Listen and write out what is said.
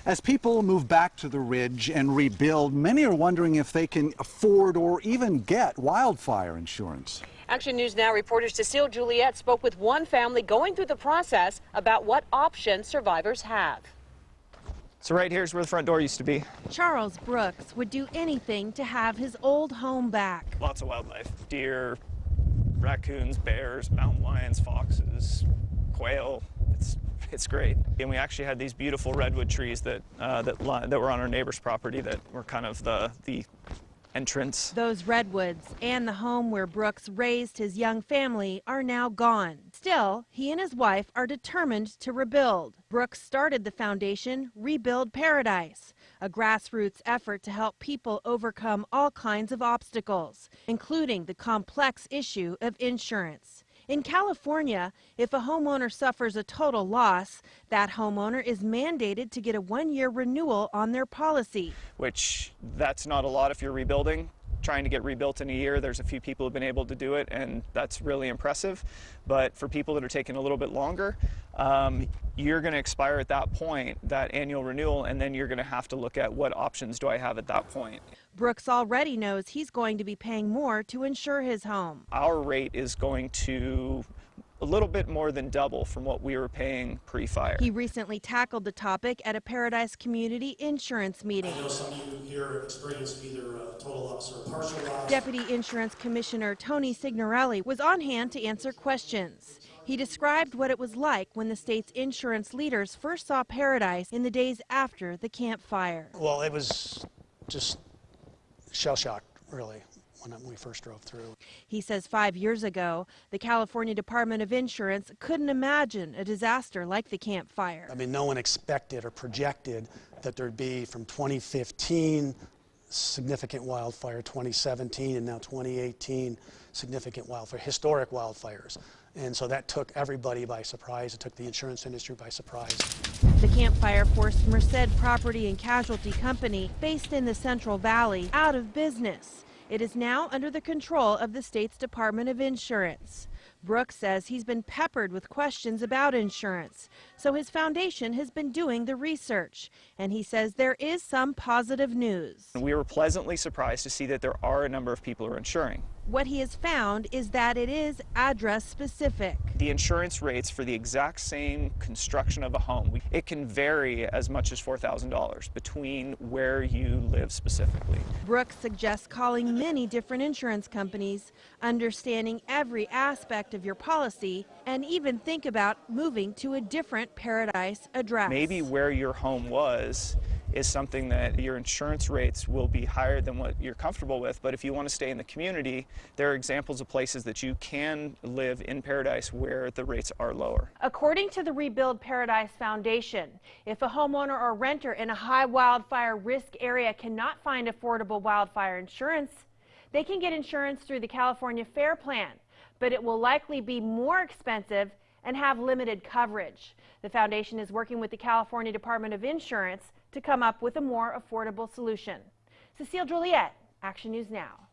As people move back to the ridge and rebuild, many are wondering if they can afford or even get wildfire insurance. Action News Now reporter Cecile Juliet spoke with one family going through the process about what options survivors have. So right here is where the front door used to be. Charles Brooks would do anything to have his old home back. Lots of wildlife, deer, raccoons, bears, mountain lions, foxes, quail. It's great. And we actually had these beautiful redwood trees that were on our neighbor's property that were kind of the entrance. Those redwoods and the home where Brooks raised his young family are now gone. Still, he and his wife are determined to rebuild. Brooks started the foundation Rebuild Paradise, a grassroots effort to help people overcome all kinds of obstacles, including the complex issue of insurance. In California, if a homeowner suffers a total loss, that homeowner is mandated to get a one-year renewal on their policy. Which, that's not a lot if you're rebuilding. Trying to get rebuilt in a year, there's a few people who've been able to do it, and that's really impressive. But for people that are taking a little bit longer, you're going to expire at that point, that annual renewal, and then you're going to have to look at what options do I have at that point. Brooks already knows he's going to be paying more to insure his home. Our rate is going to a little bit more than double from what we were paying pre-fire. He recently tackled the topic at a Paradise Community insurance meeting. I know some of you here experienced either a total loss or a partial loss. Deputy Insurance Commissioner Tony Signorelli was on hand to answer questions. He described what it was like when the state's insurance leaders first saw Paradise in the days after the Camp Fire. Well, it was just shell shock, really, when we first drove through. He says 5 years ago, the California Department of Insurance couldn't imagine a disaster like the Camp Fire. I mean, no one expected or projected that there'd be, from 2015, significant wildfire, 2017, and now 2018, significant wildfire, historic wildfires. And so that took everybody by surprise. It took the insurance industry by surprise. The Camp Fire forced Merced Property and Casualty Company, based in the Central Valley, out of business. It is now under the control of the state's Department of Insurance. Brooks says he's been peppered with questions about insurance, so his foundation has been doing the research, and he says there is some positive news. We were pleasantly surprised to see that there are a number of people who are insuring. What he has found is that it is address specific. The insurance rates for the exact same construction of a home, it can vary as much as $4,000 between where you live specifically. Brooks suggests calling many different insurance companies, understanding every aspect of your policy, and even think about moving to a different Paradise address. Maybe where your home was is something that your insurance rates will be higher than what you're comfortable with, but if you want to stay in the community, there are examples of places that you can live in Paradise where the rates are lower. According to the Rebuild Paradise Foundation, if a homeowner or renter in a high wildfire risk area cannot find affordable wildfire insurance, they can get insurance through the California FAIR Plan, but it will likely be more expensive and have limited coverage. The foundation is working with the California Department of Insurance to come up with a more affordable solution. Cecile Juliet, Action News Now.